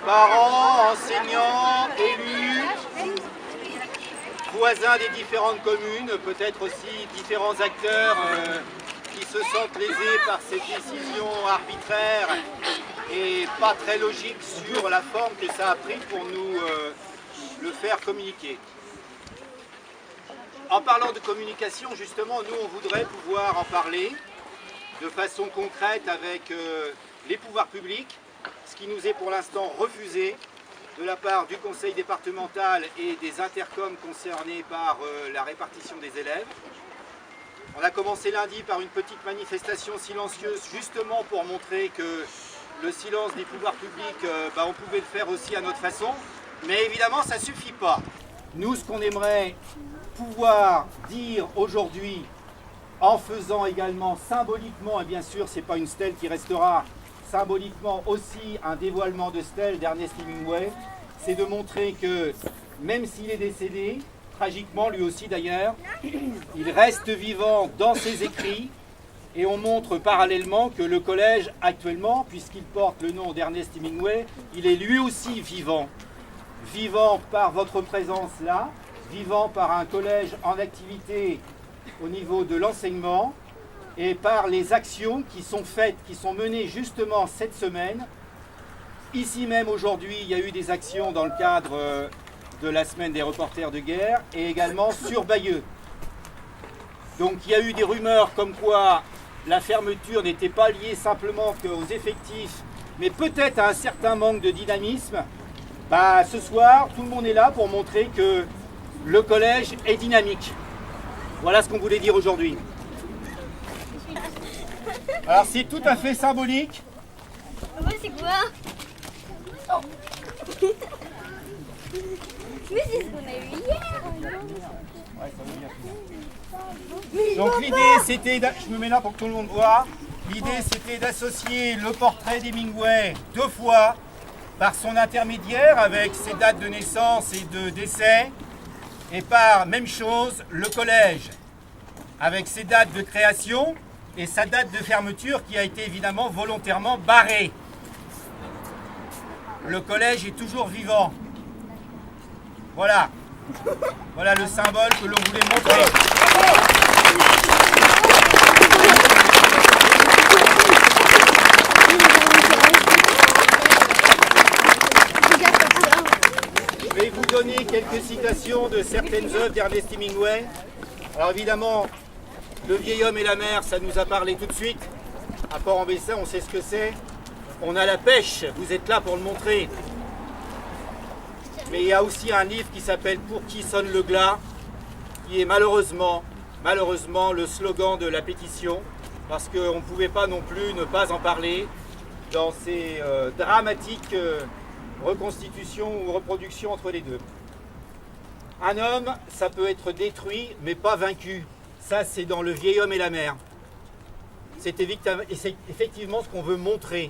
parents, enseignants, élus, voisins des différentes communes, peut-être aussi différents acteurs qui se sentent lésés par cette décision arbitraire et pas très logique sur la forme que ça a pris pour nous le faire communiquer. En parlant de communication, justement, nous, on voudrait pouvoir en parler de façon concrète avec les pouvoirs publics, ce qui nous est pour l'instant refusé de la part du conseil départemental et des intercoms concernés par la répartition des élèves. On a commencé lundi par une petite manifestation silencieuse, justement pour montrer que le silence des pouvoirs publics, on pouvait le faire aussi à notre façon, mais évidemment, ça ne suffit pas. Nous, ce qu'on aimerait pouvoir dire aujourd'hui, en faisant également symboliquement, et bien sûr, ce n'est pas une stèle qui restera, symboliquement aussi un dévoilement de stèle d'Ernest Hemingway, c'est de montrer que même s'il est décédé, tragiquement lui aussi d'ailleurs, il reste vivant dans ses écrits et on montre parallèlement que le collège actuellement, puisqu'il porte le nom d'Ernest Hemingway, il est lui aussi vivant. Vivant par votre présence là, vivant par un collège en activité au niveau de l'enseignement et par les actions qui sont faites, qui sont menées justement cette semaine. Ici même aujourd'hui, il y a eu des actions dans le cadre de la semaine des reporters de guerre et également sur Bayeux. Donc il y a eu des rumeurs comme quoi la fermeture n'était pas liée simplement qu'aux effectifs, mais peut-être à un certain manque de dynamisme. Ce soir, tout le monde est là pour montrer que le collège est dynamique. Voilà ce qu'on voulait dire aujourd'hui. Alors c'est tout à fait symbolique. C'est quoi? Mais c'est ce qu'on a eu hier. Donc l'idée c'était, je me mets là pour que tout le monde voit, l'idée c'était d'associer le portrait d'Hemingway 2 fois par son intermédiaire avec ses dates de naissance et de décès et par, même chose, le collège avec ses dates de création et sa date de fermeture qui a été évidemment volontairement barrée. Le collège est toujours vivant. Voilà. Voilà le symbole que l'on voulait montrer. Je vais vous donner quelques citations de certaines œuvres d'Ernest Hemingway. Alors évidemment, Le vieil homme et la mer, ça nous a parlé tout de suite. À Port-en-Bessin, on sait ce que c'est. On a la pêche, vous êtes là pour le montrer. Mais il y a aussi un livre qui s'appelle Pour qui sonne le glas, qui est malheureusement le slogan de la pétition, parce qu'on ne pouvait pas non plus ne pas en parler dans ces dramatiques reconstitutions ou reproductions entre les deux. Un homme, ça peut être détruit, mais pas vaincu. Ça, c'est dans Le vieil homme et la mer. C'est effectivement ce qu'on veut montrer.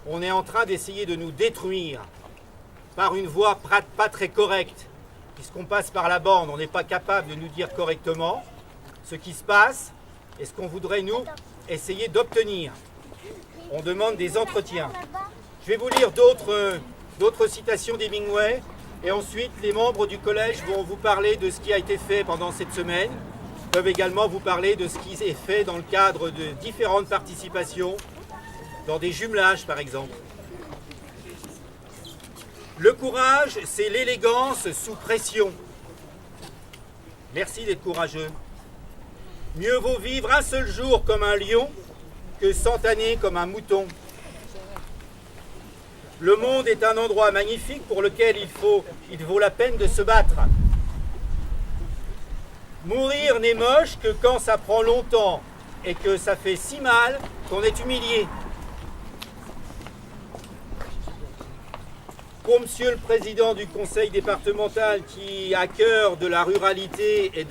On est en train d'essayer de nous détruire par une voie pas très correcte, puisqu'on passe par la bande, on n'est pas capable de nous dire correctement ce qui se passe et ce qu'on voudrait nous essayer d'obtenir. On demande des entretiens. Je vais vous lire d'autres citations d'Hemingway et ensuite les membres du collège vont vous parler de ce qui a été fait pendant cette semaine. Ils peuvent également vous parler de ce qui est fait dans le cadre de différentes participations, dans des jumelages par exemple. Le courage, c'est l'élégance sous pression. Merci d'être courageux. Mieux vaut vivre un seul jour comme un lion que 100 années comme un mouton. Le monde est un endroit magnifique pour lequel il vaut la peine de se battre. Mourir n'est moche que quand ça prend longtemps et que ça fait si mal qu'on est humilié. Pour Monsieur le Président du Conseil départemental qui a cœur de la ruralité et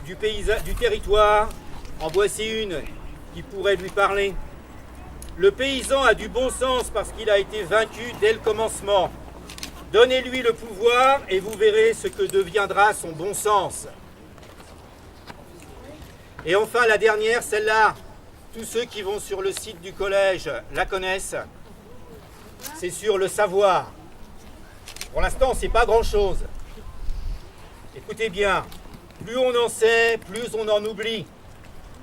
du territoire, en voici une qui pourrait lui parler. Le paysan a du bon sens parce qu'il a été vaincu dès le commencement. Donnez-lui le pouvoir et vous verrez ce que deviendra son bon sens. Et enfin la dernière, celle-là, tous ceux qui vont sur le site du collège la connaissent. c'est sur le savoir. Pour l'instant, c'est pas grand-chose. Écoutez bien, plus on en sait, plus on en oublie.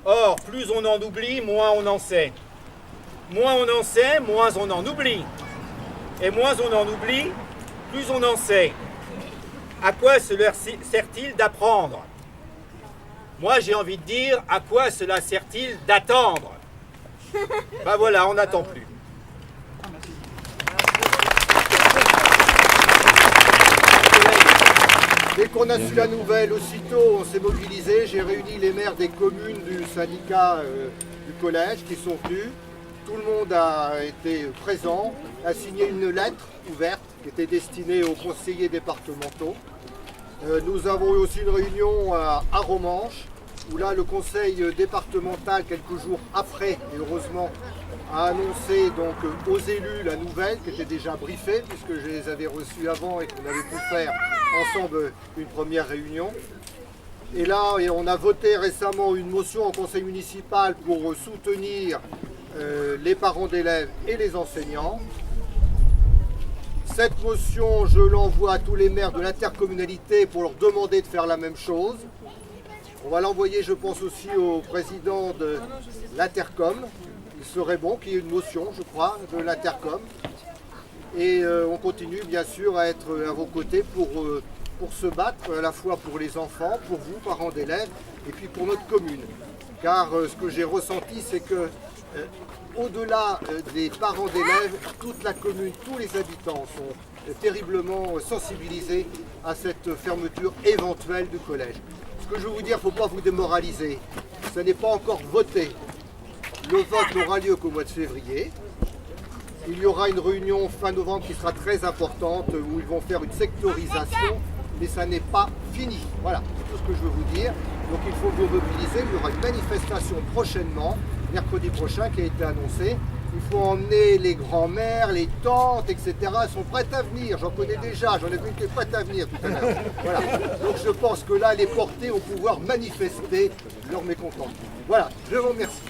Or, plus on en oublie, moins on en sait. Moins on en sait, moins on en oublie. Et moins on en oublie, plus on en sait. À quoi cela sert-il d'apprendre? Moi, j'ai envie de dire, à quoi cela sert-il d'attendre? Ben voilà, on n'attend plus. Dès qu'on a su la nouvelle, aussitôt on s'est mobilisé. J'ai réuni les maires des communes du syndicat du collège qui sont venus. Tout le monde a été présent, a signé une lettre ouverte qui était destinée aux conseillers départementaux. Nous avons eu aussi une réunion à Romanche, où là le conseil départemental, quelques jours après, et heureusement, a annoncé donc aux élus la nouvelle qui était déjà briefée, puisque je les avais reçus avant et qu'on avait pu faire ensemble une première réunion. Et là, on a voté récemment une motion en conseil municipal pour soutenir les parents d'élèves et les enseignants. Cette motion, je l'envoie à tous les maires de l'intercommunalité pour leur demander de faire la même chose. On va l'envoyer, je pense, aussi au président de l'intercom. Il serait bon qu'il y ait une motion, je crois, de l'intercom. Et on continue, bien sûr, à être à vos côtés pour se battre, à la fois pour les enfants, pour vous, parents d'élèves, et puis pour notre commune. Car ce que j'ai ressenti, c'est que au-delà des parents d'élèves, toute la commune, tous les habitants sont terriblement sensibilisés à cette fermeture éventuelle du collège. Ce que je veux vous dire, il ne faut pas vous démoraliser. Ça n'est pas encore voté. Le vote n'aura lieu qu'au mois de février. Il y aura une réunion fin novembre qui sera très importante où ils vont faire une sectorisation, mais ça n'est pas fini. Voilà, c'est tout ce que je veux vous dire. Donc il faut vous mobiliser. Il y aura une manifestation prochainement, mercredi prochain, qui a été annoncée. Il faut emmener les grands-mères, les tantes, etc. Elles sont prêtes à venir. J'en connais déjà. J'en ai vu une qui est prête à venir tout à l'heure. Voilà. Donc je pense que là, les portés vont pouvoir manifester leur mécontentement. Voilà, je vous remercie.